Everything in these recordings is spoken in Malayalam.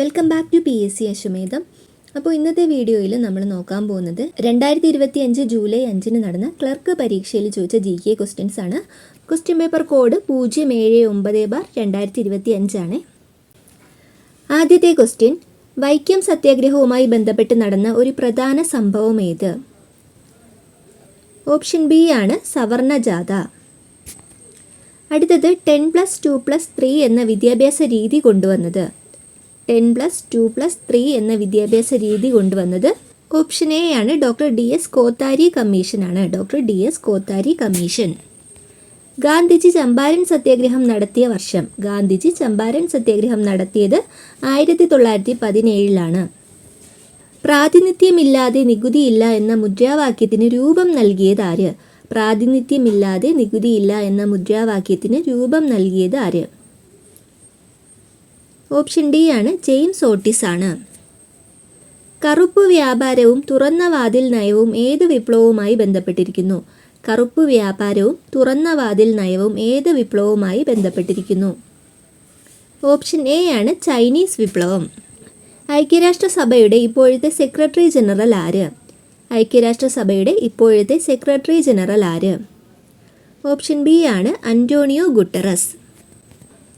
വെൽക്കം ബാക്ക് ടു PSC അശ്വമേധം. അപ്പോൾ ഇന്നത്തെ വീഡിയോയിൽ നമ്മൾ നോക്കാൻ പോകുന്നത് 2025 ജൂലൈ 5 നടന്ന ക്ലർക്ക് പരീക്ഷയിൽ ചോദിച്ച GK ക്വസ്റ്റ്യൻസ് ആണ്. ക്വസ്റ്റ്യൻ പേപ്പർ കോഡ് 079/2025 ആണ്. ആദ്യത്തെ ക്വസ്റ്റ്യൻ, വൈക്കം സത്യാഗ്രഹവുമായി ബന്ധപ്പെട്ട് നടന്ന ഒരു പ്രധാന സംഭവം ഏത്? ഓപ്ഷൻ ബി ആണ് സവർണ ജാഥ. അടുത്തത് 10+2+3 എന്ന വിദ്യാഭ്യാസ രീതി കൊണ്ടുവന്നത്. 10+2+3 എന്ന വിദ്യാഭ്യാസ രീതി കൊണ്ടുവന്നത് ഓപ്ഷൻ എ ആണ് ഡോക്ടർ DS കോത്താരി കമ്മീഷനാണ്. Doctor DS Kothari commission. Gandhiji Champaran Satyagraha നടത്തിയ വർഷം. ഗാന്ധിജി ചമ്പാരൻ സത്യാഗ്രഹം നടത്തിയത് 1917 പ്രാതിനിധ്യമില്ലാതെ നികുതിയില്ല എന്ന മുദ്രാവാക്യത്തിന് രൂപം നൽകിയത് ആര്? പ്രാതിനിധ്യമില്ലാതെ നികുതിയില്ല എന്ന മുദ്രാവാക്യത്തിന് രൂപം നൽകിയത് ആര്? ഓപ്ഷൻ ഡി ആണ് ജെയിംസ് ഓട്ടിസ് ആണ്. കറുപ്പ് വ്യാപാരവും തുറന്ന വാതിൽ നയവും ഏത് വിപ്ലവവുമായി ബന്ധപ്പെട്ടിരിക്കുന്നു? കറുപ്പ് വ്യാപാരവും തുറന്ന വാതിൽ നയവും ഏത് വിപ്ലവവുമായി ബന്ധപ്പെട്ടിരിക്കുന്നു? ഓപ്ഷൻ എ ആണ് ചൈനീസ് വിപ്ലവം. ഐക്യരാഷ്ട്രസഭയുടെ ഇപ്പോഴത്തെ സെക്രട്ടറി ജനറൽ ആര്? ഐക്യരാഷ്ട്രസഭയുടെ ഇപ്പോഴത്തെ സെക്രട്ടറി ജനറൽ ആര്? ഓപ്ഷൻ ബി ആണ് അന്റോണിയോ ഗുട്ടറസ്.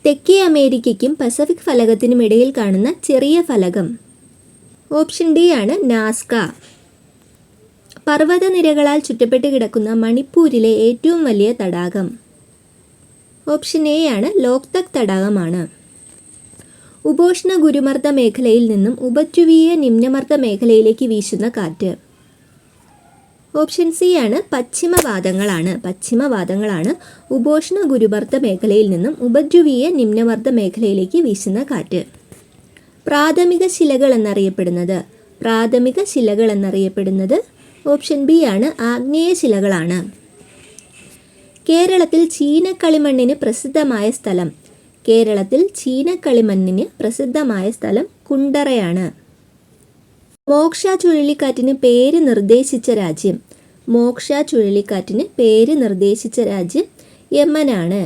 തെക്കേ അമേരിക്കയ്ക്കും പസഫിക് ഫലകത്തിനും ഇടയിൽ കാണുന്ന ചെറിയ ഫലകം. ഓപ്ഷൻ ഡി ആണ് നാസ്ക. പർവ്വതനിരകളാൽ ചുറ്റപ്പെട്ട് കിടക്കുന്ന മണിപ്പൂരിലെ ഏറ്റവും വലിയ തടാകം. ഓപ്ഷൻ എ ആണ് ലോക്തക് തടാകമാണ്. ഉപോഷ്ണ ഗുരുമർദ്ദ മേഖലയിൽ നിന്നും ഉപദ്രുവീയ നിമ്നമർദ്ദ മേഖലയിലേക്ക് വീശുന്ന കാറ്റ്. ഓപ്ഷൻ സി ആണ് പശ്ചിമവാദങ്ങളാണ്. ഉപോഷ്ണ ഗുരുമർദ്ദ മേഖലയിൽ നിന്നും ഉപദ്രുവീയ നിമ്നമർദ്ദ മേഖലയിലേക്ക് വീശുന്ന കാറ്റ്. പ്രാഥമിക ശിലകൾ എന്നറിയപ്പെടുന്നത് ഓപ്ഷൻ ബി ആണ് ആഗ്നേയ ശിലകളാണ്. കേരളത്തിൽ ചീനക്കളിമണ്ണിന് പ്രസിദ്ധമായ സ്ഥലം കുണ്ടറയാണ്. മോക്ഷ ചുഴലിക്കാറ്റിന് പേര് നിർദ്ദേശിച്ച രാജ്യം യമനാണ്.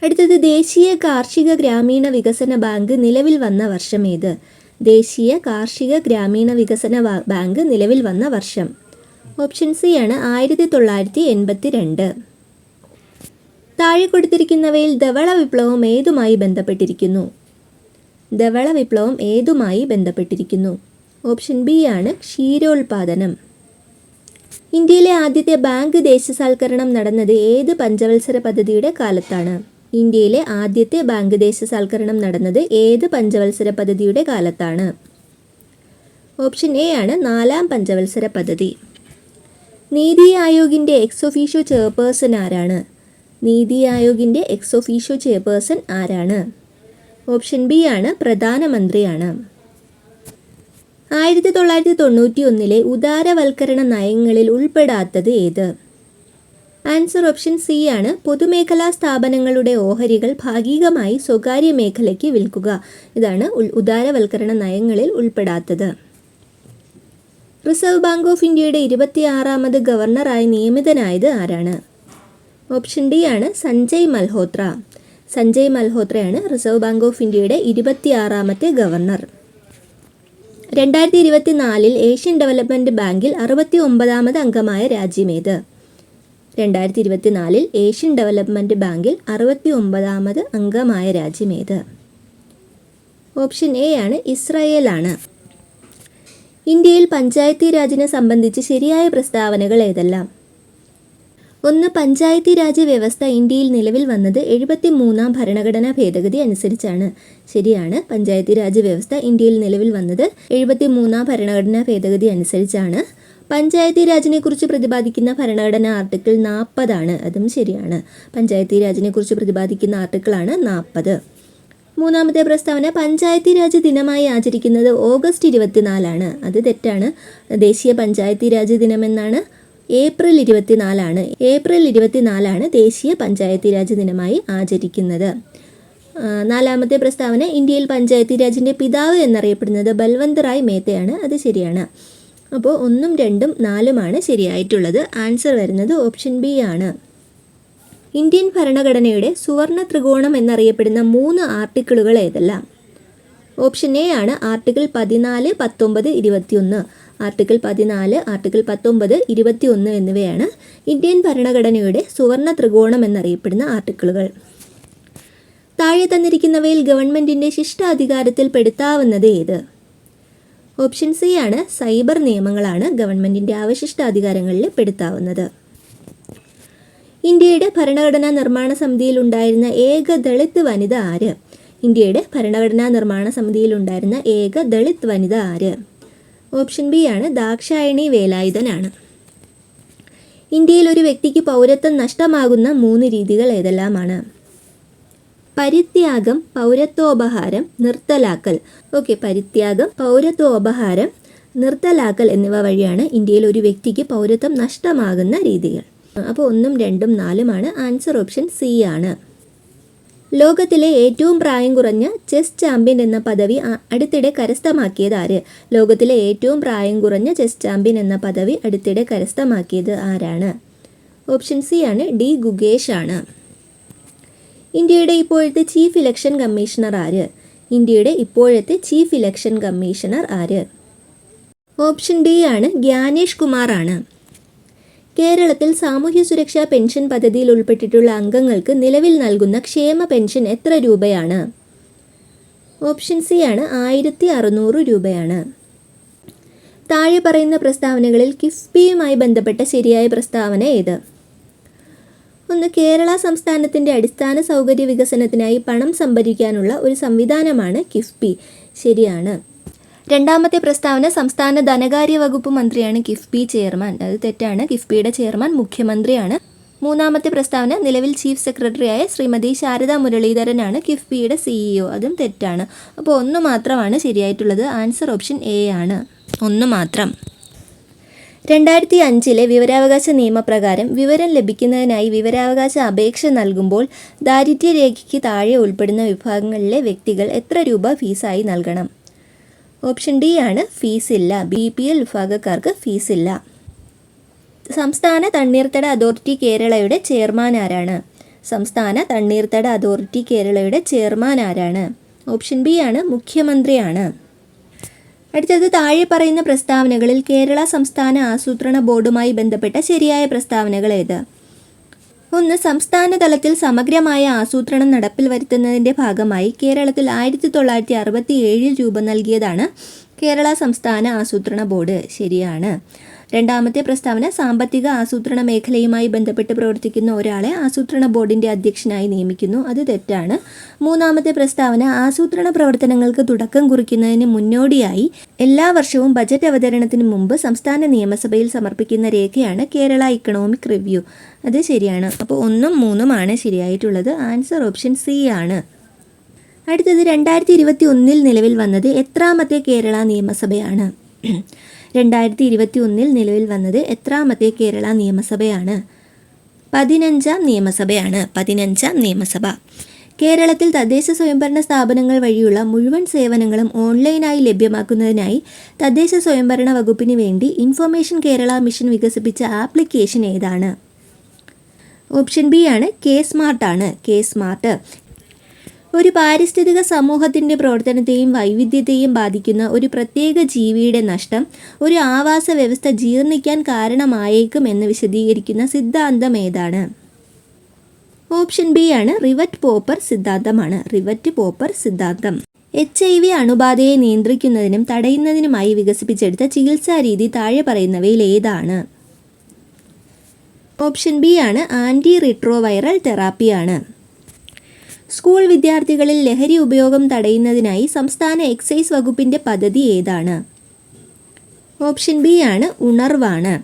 അടുത്തത്, ദേശീയ കാർഷിക ഗ്രാമീണ വികസന ബാങ്ക് നിലവിൽ വന്ന വർഷം ഏത്? ദേശീയ കാർഷിക ഗ്രാമീണ വികസന ബാങ്ക് നിലവിൽ വന്ന വർഷം. ഓപ്ഷൻ സി ആണ് 1982. താഴെ കൊടുത്തിരിക്കുന്നവയിൽ ധവള വിപ്ലവം ഏതുമായി ബന്ധപ്പെട്ടിരിക്കുന്നു? ഓപ്ഷൻ ബി ആണ് ക്ഷീരോത്പാദനം. ഇന്ത്യയിലെ ആദ്യത്തെ ബാങ്ക് ദേശസാൽക്കരണം നടന്നത് ഏത് പഞ്ചവത്സര പദ്ധതിയുടെ കാലത്താണ്? ഓപ്ഷൻ എ ആണ് 4ാം പഞ്ചവത്സര പദ്ധതി. നീതി ആയോഗിൻ്റെ എക്സ് ഒഫീഷ്യോ ചെയർപേഴ്സൺ ആരാണ്? ഓപ്ഷൻ ബി ആണ് പ്രധാനമന്ത്രിയാണ്. 1991 ഉദാരവൽക്കരണ നയങ്ങളിൽ ഉൾപ്പെടാത്തത് ഏത്? ആൻസർ ഓപ്ഷൻ സി ആണ് പൊതുമേഖലാ സ്ഥാപനങ്ങളുടെ ഓഹരികൾ ഭാഗികമായി സ്വകാര്യ മേഖലയ്ക്ക് വിൽക്കുക. ഇതാണ് ഉദാരവൽക്കരണ നയങ്ങളിൽ ഉൾപ്പെടാത്തത്. റിസർവ് ബാങ്ക് ഓഫ് ഇന്ത്യയുടെ 26ാമത് ഗവർണറായി നിയമിതനായത് ആരാണ്? ഓപ്ഷൻ ഡി ആണ് സഞ്ജയ് മൽഹോത്രയാണ് റിസർവ് ബാങ്ക് ഓഫ് ഇന്ത്യയുടെ 26ാമത്തെ ഗവർണർ. 2024 ഏഷ്യൻ ഡെവലപ്മെൻറ്റ് ബാങ്കിൽ 69ാമത് അംഗമായ രാജ്യമേത്? 2024 ഏഷ്യൻ ഡെവലപ്മെൻറ്റ് ബാങ്കിൽ 69ാമത് അംഗമായ രാജ്യമേത്? ഓപ്ഷൻ എ ആണ് ഇസ്രായേൽ ആണ്. ഇന്ത്യയിൽ പഞ്ചായത്തി രാജിനെ സംബന്ധിച്ച് ശരിയായ പ്രസ്താവനകൾ ഏതെല്ലാം? 1. പഞ്ചായത്തി രാജ് വ്യവസ്ഥ ഇന്ത്യയിൽ നിലവിൽ വന്നത് 73ാം ഭരണഘടനാ ഭേദഗതി അനുസരിച്ചാണ്. ശരിയാണ്. പഞ്ചായത്തി രാജ് വ്യവസ്ഥ ഇന്ത്യയിൽ നിലവിൽ വന്നത് 73ാം ഭരണഘടനാ ഭേദഗതി അനുസരിച്ചാണ്. പഞ്ചായത്തി രാജിനെ കുറിച്ച് പ്രതിപാദിക്കുന്ന ഭരണഘടനാ ആർട്ടിക്കിൾ 40 ആണ്. അതും ശരിയാണ്. പഞ്ചായത്തി രാജിനെ കുറിച്ച് പ്രതിപാദിക്കുന്ന ആർട്ടിക്കിളാണ് 40. 3ാമത്തെ പ്രസ്താവന, പഞ്ചായത്തി രാജ് ദിനമായി ആചരിക്കുന്നത് ഓഗസ്റ്റ് 24 ആണ്. അത് തെറ്റാണ്. ദേശീയ പഞ്ചായത്തി രാജ് ദിനമെന്നാണ്. ഏപ്രിൽ 24 ആണ് ദേശീയ പഞ്ചായത്തി രാജ് ദിനമായി ആചരിക്കുന്നത്. 4ാമത്തെ പ്രസ്താവന, ഇന്ത്യയിൽ പഞ്ചായത്തി രാജിൻ്റെ പിതാവ് എന്നറിയപ്പെടുന്നത് ബൽവന്ത് റായ് മേത്തയാണ്. അത് ശരിയാണ്. അപ്പോൾ 1, 2, 4 ശരിയായിട്ടുള്ളത്. ആൻസർ വരുന്നത് ഓപ്ഷൻ ബി ആണ്. ഇന്ത്യൻ ഭരണഘടനയുടെ സുവർണ ത്രികോണം എന്നറിയപ്പെടുന്ന 3 ആർട്ടിക്കിളുകൾ ഏതെല്ലാം? ഓപ്ഷൻ എ ആണ് ആർട്ടിക്കിൾ 14, 19, 21. ആർട്ടിക്കിൾ 14, ആർട്ടിക്കിൾ 19, 21 എന്നിവയാണ് ഇന്ത്യൻ ഭരണഘടനയുടെ സുവർണ ത്രികോണം എന്നറിയപ്പെടുന്ന ആർട്ടിക്കിളുകൾ. താഴെ തന്നിരിക്കുന്നവയിൽ ഗവൺമെൻറ്റിൻ്റെ ശിഷ്ടാധികാരത്തിൽ പെടുത്താവുന്നത് ഏത്? ഓപ്ഷൻ സി ആണ് സൈബർ നിയമങ്ങളാണ് ഗവൺമെൻറ്റിൻ്റെ അവശിഷ്ടാധികാരങ്ങളിൽ പെടുത്താവുന്നത്. ഇന്ത്യയുടെ ഭരണഘടനാ നിർമ്മാണ സമിതിയിൽ ഉണ്ടായിരുന്ന ഏക ദളിത് വനിത ആര്? ഇന്ത്യയുടെ ഭരണഘടനാ നിർമ്മാണ സമിതിയിൽ ഉണ്ടായിരുന്ന ഏക ദളിത് വനിത ആര്? ഓപ്ഷൻ ബി ആണ് ദാക്ഷായണി വേലായുധനാണ്. ഇന്ത്യയിൽ ഒരു വ്യക്തിക്ക് പൗരത്വം നഷ്ടമാകുന്ന 3 രീതികൾ ഏതെല്ലാമാണ്? പരിത്യാഗം, പൗരത്വോപഹാരം, നിർത്തലാക്കൽ. പരിത്യാഗം, പൗരത്വോപഹാരം, നിർത്തലാക്കൽ എന്നിവ വഴിയാണ് ഇന്ത്യയിൽ ഒരു വ്യക്തിക്ക് പൗരത്വം നഷ്ടമാകുന്ന രീതികൾ. അപ്പോൾ 1, 2, 4 ആൻസർ ഓപ്ഷൻ സി ആണ്. ലോകത്തിലെ ഏറ്റവും പ്രായം കുറഞ്ഞ ചെസ് ചാമ്പ്യൻ എന്ന പദവി അടുത്തിടെ കരസ്ഥമാക്കിയത് ആര്? ലോകത്തിലെ ഏറ്റവും പ്രായം കുറഞ്ഞ ചെസ് ചാമ്പ്യൻ എന്ന പദവി അടുത്തിടെ കരസ്ഥമാക്കിയത് ആരാണ്? ഓപ്ഷൻ സി ആണ് ഡി ഗുഗേഷ് ആണ്. ഇന്ത്യയുടെ ഇപ്പോഴത്തെ ചീഫ് ഇലക്ഷൻ കമ്മീഷണർ ആര്? ഇന്ത്യയുടെ ഇപ്പോഴത്തെ ചീഫ് ഇലക്ഷൻ കമ്മീഷണർ ആര്? ഓപ്ഷൻ ഡി ആണ് ഗ്യാനേഷ് കുമാർ ആണ്. കേരളത്തിൽ സാമൂഹ്യ സുരക്ഷാ പെൻഷൻ പദ്ധതിയിൽ ഉൾപ്പെട്ടിട്ടുള്ള അംഗങ്ങൾക്ക് നിലവിൽ നൽകുന്ന ക്ഷേമ പെൻഷൻ എത്ര രൂപയാണ്? ഓപ്ഷൻ സി ആണ് 1600 രൂപയാണ്. താഴെ പറയുന്ന പ്രസ്താവനകളിൽ കിഫ്ബിയുമായി ബന്ധപ്പെട്ട ശരിയായ പ്രസ്താവന ഏത്? 1. കേരള സംസ്ഥാനത്തിൻ്റെ അടിസ്ഥാന സൗകര്യ വികസനത്തിനായി പണം സംഭരിക്കാനുള്ള ഒരു സംവിധാനമാണ് കിഫ്ബി. ശരിയാണ്. രണ്ടാമത്തെ പ്രസ്താവന സംസ്ഥാന ധനകാര്യ വകുപ്പ് മന്ത്രിയാണ് കിഫ്ബി ചെയർമാൻ. അത് തെറ്റാണ്. കിഫ്ബിയുടെ ചെയർമാൻ മുഖ്യമന്ത്രിയാണ്. മൂന്നാമത്തെ പ്രസ്താവന നിലവിൽ ചീഫ് സെക്രട്ടറിയായ ശ്രീമതി ശാരദാ മുരളീധരനാണ് കിഫ്ബിയുടെ CEO. അതും തെറ്റാണ്. അപ്പോൾ 1 മാത്രമാണ് ശരിയായിട്ടുള്ളത്. ആൻസർ ഓപ്ഷൻ എ ആണ്. 1 മാത്രം. 2005 വിവരാവകാശ നിയമപ്രകാരം വിവരം ലഭിക്കുന്നതിനായി വിവരാവകാശ അപേക്ഷ നൽകുമ്പോൾ ദാരിദ്ര്യരേഖയ്ക്ക് താഴെ ഉൾപ്പെടുന്ന വിഭാഗങ്ങളിലെ വ്യക്തികൾ എത്ര രൂപ ഫീസായി നൽകണം? ഓപ്ഷൻ ഡി ആണ് ഫീസില്ല. BPL വിഭാഗക്കാർക്ക് ഫീസില്ല. സംസ്ഥാന തണ്ണീർത്തട അതോറിറ്റി കേരളയുടെ ചെയർമാൻ ആരാണ്? സംസ്ഥാന തണ്ണീർത്തട അതോറിറ്റി കേരളയുടെ ചെയർമാൻ ആരാണ്? ഓപ്ഷൻ ബി ആണ് മുഖ്യമന്ത്രിയാണ്. അടുത്തത് താഴെ പറയുന്ന പ്രസ്താവനകളിൽ കേരള സംസ്ഥാന ആസൂത്രണ ബോർഡുമായി ബന്ധപ്പെട്ട ശരിയായ പ്രസ്താവനകൾ ഏത്? 1. സംസ്ഥാന തലത്തിൽ സമഗ്രമായ ആസൂത്രണം നടപ്പിൽ വരുത്തുന്നതിൻ്റെ ഭാഗമായി കേരളത്തിൽ 1967 രൂപ നൽകിയതാണ് കേരള സംസ്ഥാന ആസൂത്രണ ബോർഡ്. ശരിയാണ്. രണ്ടാമത്തെ പ്രസ്താവന സാമ്പത്തിക ആസൂത്രണ മേഖലയുമായി ബന്ധപ്പെട്ട് പ്രവർത്തിക്കുന്ന ഒരാളെ ആസൂത്രണ ബോർഡിൻ്റെ അധ്യക്ഷനായി നിയമിക്കുന്നു. അത് തെറ്റാണ്. മൂന്നാമത്തെ പ്രസ്താവന ആസൂത്രണ പ്രവർത്തനങ്ങൾക്ക് തുടക്കം കുറിക്കുന്നതിന് മുന്നോടിയായി എല്ലാ വർഷവും ബജറ്റ് അവതരണത്തിന് മുമ്പ് സംസ്ഥാന നിയമസഭയിൽ സമർപ്പിക്കുന്ന രേഖയാണ് കേരള ഇക്കണോമിക് റിവ്യൂ. അത് ശരിയാണ്. അപ്പോൾ 1ഉം 3ഉമാണ് ശരിയായിട്ടുള്ളത്. ആൻസർ ഓപ്ഷൻ സി ആണ്. അടുത്തത് 2021 നിലവിൽ വന്നത് എത്രാമത്തെ കേരള നിയമസഭയാണ്? 2021 നിലവിൽ വന്നത് എത്രാമത്തെ കേരള നിയമസഭയാണ്? 15ാം നിയമസഭയാണ്. 15ാം നിയമസഭ. കേരളത്തിൽ തദ്ദേശ സ്വയംഭരണ സ്ഥാപനങ്ങൾ വഴിയുള്ള മുഴുവൻ സേവനങ്ങളും ഓൺലൈനായി ലഭ്യമാക്കുന്നതിനായി തദ്ദേശ സ്വയംഭരണ വകുപ്പിന് വേണ്ടി ഇൻഫർമേഷൻ കേരള മിഷൻ വികസിപ്പിച്ച ആപ്ലിക്കേഷൻ ഏതാണ്? ഓപ്ഷൻ ബി ആണ് K-സ്മാർട്ട് ആണ്. K-സ്മാർട്ട്. ഒരു പാരിസ്ഥിതിക സമൂഹത്തിൻ്റെ പ്രവർത്തനത്തെയും വൈവിധ്യത്തെയും ബാധിക്കുന്ന ഒരു പ്രത്യേക ജീവിയുടെ നഷ്ടം ഒരു ആവാസ വ്യവസ്ഥ ജീർണിക്കാൻ കാരണമായേക്കും എന്ന് വിശദീകരിക്കുന്ന സിദ്ധാന്തം ഏതാണ്? ഓപ്ഷൻ ബി ആണ് റിവറ്റ് പോപ്പർ സിദ്ധാന്തമാണ്. റിവറ്റ് പോപ്പർ സിദ്ധാന്തം. HIV അണുബാധയെ നിയന്ത്രിക്കുന്നതിനും തടയുന്നതിനുമായി വികസിപ്പിച്ചെടുത്ത ചികിത്സാ രീതി താഴെ പറയുന്നവയിൽ ഏതാണ്? ഓപ്ഷൻ ബി ആണ് ആൻറ്റി റിട്രോവൈറൽ തെറാപ്പിയാണ്. സ്കൂൾ വിദ്യാർത്ഥികളിൽ ലഹരി ഉപയോഗം തടയുന്നതിനായി സംസ്ഥാന എക്സൈസ് വകുപ്പിൻ്റെ പദ്ധതി ഏതാണ്? ഓപ്ഷൻ ബി ആണ് ഉണർവാണ്.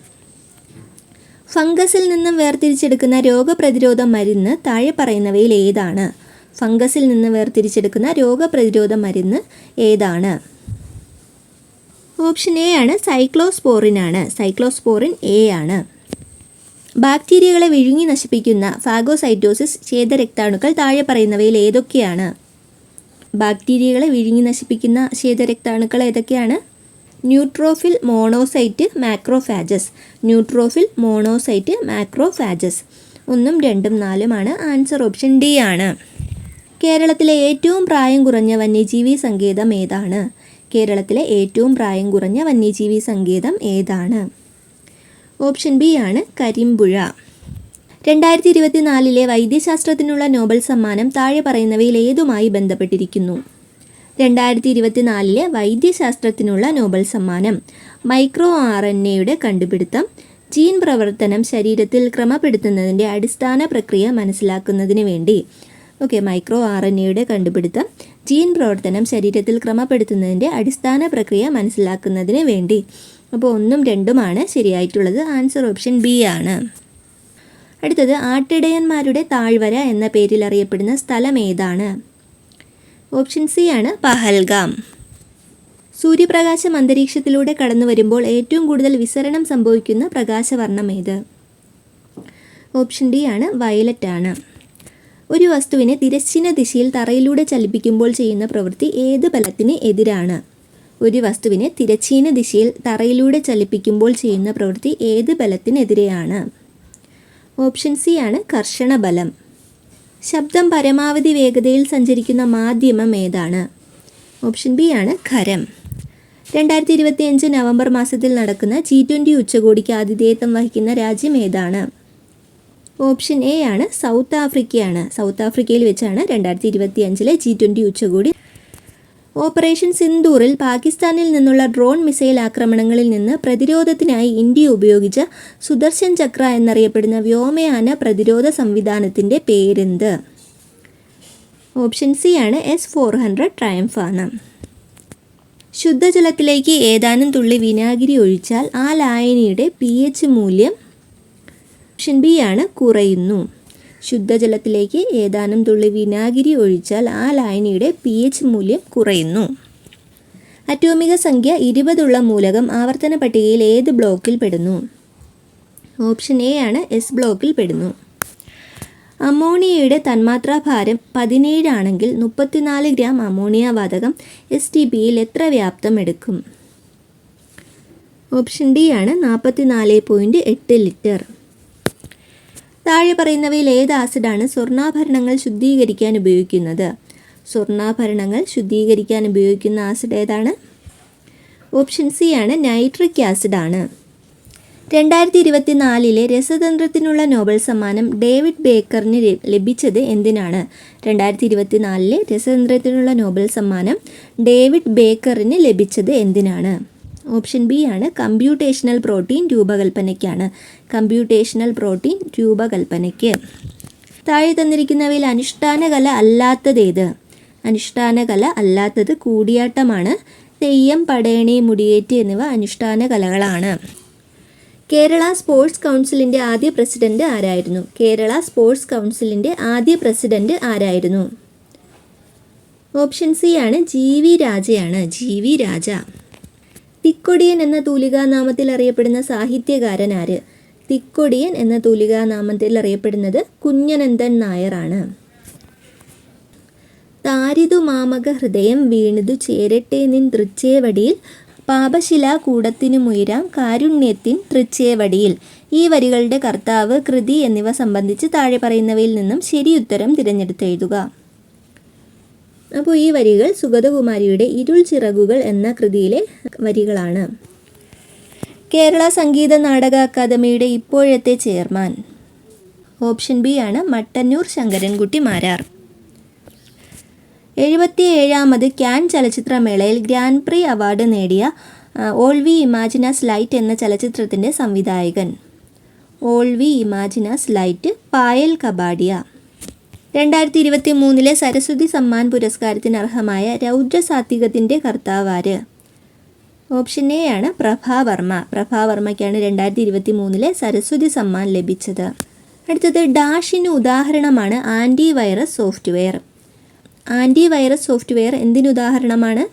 ഫംഗസിൽ നിന്നും വേർതിരിച്ചെടുക്കുന്ന രോഗപ്രതിരോധ മരുന്ന് താഴെ പറയുന്നവയിൽ ഏതാണ്? ഫംഗസിൽ നിന്ന് വേർതിരിച്ചെടുക്കുന്ന രോഗപ്രതിരോധ മരുന്ന് ഏതാണ്? ഓപ്ഷൻ എ ആണ് സൈക്ലോസ്പോറിൻ ആണ്. സൈക്ലോസ്പോറിൻ എ ആണ്. ബാക്ടീരിയകളെ വിഴുങ്ങി നശിപ്പിക്കുന്ന ഫാഗോസൈറ്റോസിസ് ശ്വേതരക്താണുക്കൾ താഴെ പറയുന്നവയിൽ ഏതൊക്കെയാണ്? ബാക്ടീരിയകളെ വിഴുങ്ങി നശിപ്പിക്കുന്ന ശ്വേതരക്താണുക്കൾ ഏതൊക്കെയാണ്? Neutrophil, monocyte, macrophages. Neutrophil, monocyte, macrophages. 1ഉം 2ഉം 4ഉമാണ്. ആൻസർ ഓപ്ഷൻ ഡി ആണ്. കേരളത്തിലെ ഏറ്റവും പ്രായം കുറഞ്ഞ വന്യജീവി സങ്കേതം ഏതാണ്? കേരളത്തിലെ ഏറ്റവും പ്രായം കുറഞ്ഞ വന്യജീവി സങ്കേതം ഏതാണ്? ഓപ്ഷൻ ബി ആണ് കരിമ്പുഴ. 2024 വൈദ്യശാസ്ത്രത്തിനുള്ള നോബൽ സമ്മാനം താഴെ പറയുന്നവയിൽ ഏതുമായി ബന്ധപ്പെട്ടിരിക്കുന്നു? 2024 വൈദ്യശാസ്ത്രത്തിനുള്ള നോബൽ സമ്മാനം മൈക്രോ RNA കണ്ടുപിടുത്തം, ജീൻ പ്രവർത്തനം ശരീരത്തിൽ ക്രമപ്പെടുത്തുന്നതിൻ്റെ അടിസ്ഥാന പ്രക്രിയ മനസ്സിലാക്കുന്നതിന് വേണ്ടി. മൈക്രോ RNA കണ്ടുപിടുത്തം, ജീൻ പ്രവർത്തനം ശരീരത്തിൽ ക്രമപ്പെടുത്തുന്നതിൻ്റെ അടിസ്ഥാന പ്രക്രിയ മനസ്സിലാക്കുന്നതിന് വേണ്ടി. അപ്പോൾ 1ഉം 2ഉമാണ് ശരിയായിട്ടുള്ളത്. ആൻസർ ഓപ്ഷൻ ബി ആണ്. അടുത്തത് ആട്ടിടയന്മാരുടെ താഴ്വര എന്ന പേരിൽ അറിയപ്പെടുന്ന സ്ഥലം ഏതാണ്? ഓപ്ഷൻ സി ആണ് പഹൽഗാം. സൂര്യപ്രകാശം അന്തരീക്ഷത്തിലൂടെ കടന്നു വരുമ്പോൾ ഏറ്റവും കൂടുതൽ വിസരണം സംഭവിക്കുന്ന പ്രകാശവർണ്ണം ഏത്? ഓപ്ഷൻ ഡി ആണ് വയലറ്റ് ആണ്. ഒരു വസ്തുവിനെ തിരശ്ചീന ദിശയിൽ തറയിലൂടെ ചലിപ്പിക്കുമ്പോൾ ചെയ്യുന്ന പ്രവൃത്തി ഏത് ബലത്തിന് എതിരാണ്? ഒരു വസ്തുവിനെ തിരശ്ചീന ദിശയിൽ തറയിലൂടെ ചലിപ്പിക്കുമ്പോൾ ചെയ്യുന്ന പ്രവൃത്തി ഏത് ബലത്തിനെതിരെയാണ്? ഓപ്ഷൻ സി ആണ് കർഷണ ബലം. ശബ്ദം പരമാവധി വേഗതയിൽ സഞ്ചരിക്കുന്ന മാധ്യമം ഏതാണ്? ഓപ്ഷൻ ബി ആണ് ഖരം. 2025 നവംബർ മാസത്തിൽ നടക്കുന്ന G20 ഉച്ചകോടിക്ക് ആതിഥേയത്വം വഹിക്കുന്ന രാജ്യം ഏതാണ്? ഓപ്ഷൻ എ ആണ് സൗത്ത് ആഫ്രിക്കയാണ്. സൗത്ത് ആഫ്രിക്കയിൽ വെച്ചാണ് 2025 G20 ഉച്ചകോടി. ഓപ്പറേഷൻ സിന്ദൂറിൽ പാകിസ്ഥാനിൽ നിന്നുള്ള ഡ്രോൺ മിസൈൽ ആക്രമണങ്ങളിൽ നിന്ന് പ്രതിരോധത്തിനായി ഇന്ത്യ ഉപയോഗിച്ച സുദർശൻ ചക്ര എന്നറിയപ്പെടുന്ന വ്യോമയാന പ്രതിരോധ സംവിധാനത്തിൻ്റെ പേരെന്ത്? ഓപ്ഷൻ സി ആണ് S-400 ട്രയംഫ് ആണ്. ശുദ്ധജലത്തിലേക്ക് ഏതാനും തുള്ളി വിനാഗിരി ഒഴിച്ചാൽ ആ ലായനിയുടെ pH മൂല്യം ഓപ്ഷൻ ബി ആണ് കുറയുന്നു. ശുദ്ധജലത്തിലേക്ക് ഏതാനും തുള്ളി വിനാഗിരി ഒഴിച്ചാൽ ആ ലായനിയുടെ pH മൂല്യം കുറയുന്നു. അറ്റോമിക സംഖ്യ 20 ഉള്ള മൂലകം ആവർത്തന പട്ടികയിൽ ഏത് ബ്ലോക്കിൽ പെടുന്നു? ഓപ്ഷൻ എ ആണ് S ബ്ലോക്കിൽ പെടുന്നു. അമോണിയയുടെ തന്മാത്രാഭാരം 17 ആണെങ്കിൽ 34 ഗ്രാം അമോണിയ വാതകം STPയിൽ എത്ര വ്യാപ്തം എടുക്കും? ഓപ്ഷൻ ഡി ആണ് 44.8 ലിറ്റർ. താഴെ പറയുന്നവയിൽ ഏത് ആസിഡാണ് സ്വർണ്ണാഭരണങ്ങൾ ശുദ്ധീകരിക്കാൻ ഉപയോഗിക്കുന്നത്? സ്വർണ്ണാഭരണങ്ങൾ ശുദ്ധീകരിക്കാൻ ഉപയോഗിക്കുന്ന ആസിഡ് ഏതാണ്? ഓപ്ഷൻ സി ആണ് നൈട്രിക് ആസിഡ് ആണ്. 2024 രസതന്ത്രത്തിനുള്ള നോബൽ സമ്മാനം ഡേവിഡ് ബേക്കറിന് ലഭിച്ചത് എന്തിനാണ്? 2024 രസതന്ത്രത്തിനുള്ള നോബൽ സമ്മാനം ഡേവിഡ് ബേക്കറിന് ലഭിച്ചത് എന്തിനാണ്? ഓപ്ഷൻ ബി ആണ് കമ്പ്യൂട്ടേഷണൽ പ്രോട്ടീൻ രൂപകൽപ്പനയ്ക്കാണ്. കമ്പ്യൂട്ടേഷണൽ പ്രോട്ടീൻ രൂപകൽപ്പനയ്ക്ക്. താഴെ തന്നിരിക്കുന്നവയിൽ അനുഷ്ഠാന കല അല്ലാത്തതേത്? അനുഷ്ഠാന കല അല്ലാത്തത് കൂടിയാട്ടമാണ്. തെയ്യം, പടയണി, മുടിയേറ്റ് എന്നിവ അനുഷ്ഠാന കലകളാണ്. കേരള സ്പോർട്സ് കൗൺസിലിൻ്റെ ആദ്യ പ്രസിഡന്റ് ആരായിരുന്നു? കേരള സ്പോർട്സ് കൗൺസിലിൻ്റെ ആദ്യ പ്രസിഡന്റ് ആരായിരുന്നു? ഓപ്ഷൻ സി ആണ് GV രാജയാണ്. GV രാജ. തിക്കൊടിയൻ എന്ന തൂലികാനാമത്തിൽ അറിയപ്പെടുന്ന സാഹിത്യകാരൻ ആര്? തിക്കൊടിയൻ എന്ന തൂലികാനാമത്തിൽ അറിയപ്പെടുന്നത് കുഞ്ഞനന്ദൻ നായരാണ്. താരിതു മാമക ഹൃദയം വീണിതു ചേരട്ടെ നിൻ തൃച്ചേവടിയിൽ പാപശിലാ കൂടത്തിനുമുയരാം കാരുണ്യത്തിൻ തൃച്ചേവടിയിൽ. ഈ വരികളുടെ കർത്താവ്, കൃതി എന്നിവ സംബന്ധിച്ച് താഴെ പറയുന്നവയിൽ നിന്നും ശരിയുത്തരം തിരഞ്ഞെടുത്തെഴുതുക. അപ്പോൾ ഈ വരികൾ സുഗതകുമാരിയുടെ ഇരുൾ ചിറകുകൾ എന്ന കൃതിയിലെ വരികളാണ്. കേരള സംഗീത നാടക അക്കാദമിയുടെ ഇപ്പോഴത്തെ ചെയർമാൻ? ഓപ്ഷൻ ബി ആണ് മട്ടന്നൂർ ശങ്കരൻകുട്ടി മാരാർ. 77ാമത് കാൻ ചലച്ചിത്രമേളയിൽ ഗ്രാൻഡ് പ്രീ അവാർഡ് നേടിയ ഓൾ വി ഇമാജിനസ് ലൈറ്റ് എന്ന ചലച്ചിത്രത്തിൻ്റെ സംവിധായകൻ? All we imagine as light Payal Kapadia. 2023 Saraswati Samman പുരസ്കാരത്തിന് അർഹമായ രൗദ്രസാത്വികത്തിൻ്റെ കർത്താവാര്? ഓപ്ഷൻ എ ആണ് പ്രഭാവർമ്മ. പ്രഭാവർമ്മയ്ക്കാണ് 2023 സരസ്വതി സമ്മാൻ ലഭിച്ചത്. അടുത്തത് ഡാഷിന് ഉദാഹരണമാണ് ആൻറ്റിവൈറസ് സോഫ്റ്റ്വെയർ. ആൻറ്റിവൈറസ് സോഫ്റ്റ്വെയർ എന്തിന് ഉദാഹരണമാണ്?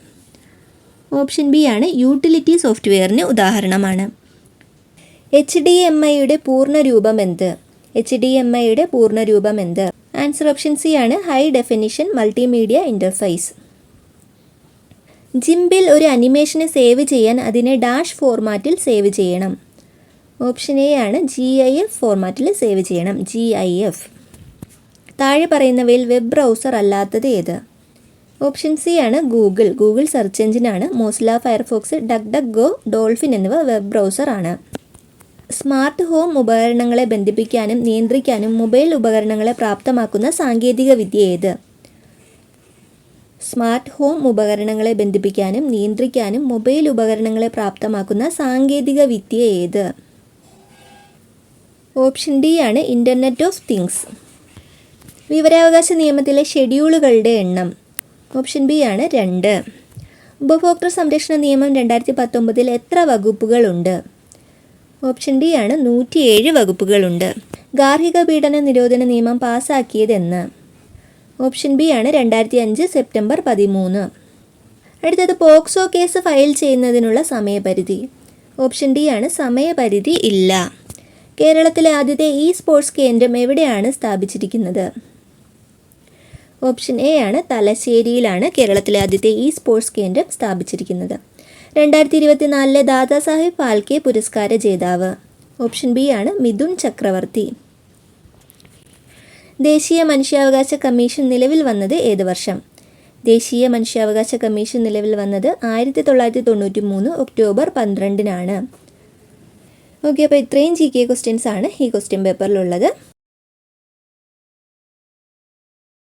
ഓപ്ഷൻ ബി ആണ് യൂട്ടിലിറ്റി സോഫ്റ്റ്വെയറിന് ഉദാഹരണമാണ്. HDMIയുടെ പൂർണ്ണരൂപം എന്ത്? HDMIയുടെ പൂർണ്ണരൂപം എന്ത്? ആൻസർ ഓപ്ഷൻ സി ആണ് ഹൈ ഡെഫിനിഷൻ മൾട്ടിമീഡിയ ഇൻ്റർഫേസ്. ജിംബിൽ ഒരു അനിമേഷനെ സേവ് ചെയ്യാൻ അതിനെ ഡാഷ് ഫോർമാറ്റിൽ സേവ് ചെയ്യണം. ഓപ്ഷൻ എ ആണ് GIF ഫോർമാറ്റിൽ സേവ് ചെയ്യണം. GIF. താഴെ പറയുന്നവയിൽ വെബ് ബ്രൗസർ അല്ലാത്തത് ഏത്? ഓപ്ഷൻ സി ആണ് ഗൂഗിൾ. ഗൂഗിൾ സെർച്ച് എഞ്ചിനാണ്. Mozilla Firefox, duck duck go, dolphin എന്നിവ വെബ് ബ്രൗസർ ആണ്. സ്മാർട്ട് ഹോം ഉപകരണങ്ങളെ ബന്ധിപ്പിക്കാനും നിയന്ത്രിക്കാനും മൊബൈൽ ഉപകരണങ്ങളെ പ്രാപ്തമാക്കുന്ന സാങ്കേതിക വിദ്യ ഏത്? സ്മാർട്ട് ഹോം ഉപകരണങ്ങളെ ബന്ധിപ്പിക്കാനും നിയന്ത്രിക്കാനും മൊബൈൽ ഉപകരണങ്ങളെ പ്രാപ്തമാക്കുന്ന സാങ്കേതിക വിദ്യ ഏത്? ഓപ്ഷൻ ഡി ആണ് ഇൻ്റർനെറ്റ് ഓഫ് തിങ്സ്. വിവരാവകാശ നിയമത്തിലെ ഷെഡ്യൂളുകളുടെ എണ്ണം? ഓപ്ഷൻ ബി ആണ് 2. ഉപഭോക്തൃ സംരക്ഷണ നിയമം 2019 എത്ര വകുപ്പുകളുണ്ട്? ഓപ്ഷൻ ഡി ആണ് 107 വകുപ്പുകളുണ്ട്. ഗാർഹിക പീഡന നിരോധന നിയമം പാസ്സാക്കിയതെന്ന്? ഓപ്ഷൻ ബി ആണ് 2005 സെപ്റ്റംബർ 13. അടുത്തത് പോക്സോ കേസ് ഫയൽ ചെയ്യുന്നതിനുള്ള സമയപരിധി? ഓപ്ഷൻ ഡി ആണ് സമയപരിധി ഇല്ല. കേരളത്തിലെ ആദ്യത്തെ ഇ സ്പോർട്സ് കേന്ദ്രം എവിടെയാണ് സ്ഥാപിച്ചിരിക്കുന്നത്? ഓപ്ഷൻ എ ആണ് തലശ്ശേരിയിലാണ് കേരളത്തിലെ ആദ്യത്തെ ഇ സ്പോർട്സ് കേന്ദ്രം സ്ഥാപിച്ചിരിക്കുന്നത്. 2024 ദാദാസാഹിബ് ഫാൽക്കെ പുരസ്കാര ജേതാവ്? ഓപ്ഷൻ ബി ആണ് മിഥുൻ ചക്രവർത്തി. ദേശീയ മനുഷ്യാവകാശ കമ്മീഷൻ നിലവിൽ വന്നത് ഏത് വർഷം? ദേശീയ മനുഷ്യാവകാശ കമ്മീഷൻ നിലവിൽ വന്നത് 1993 ഒക്ടോബർ 12-നാണ്. ഓക്കെ, അപ്പോൾ ഇത്രയും GK ക്വസ്റ്റ്യൻസ് ആണ് ഈ ക്വസ്റ്റ്യൻ പേപ്പറിലുള്ളത്.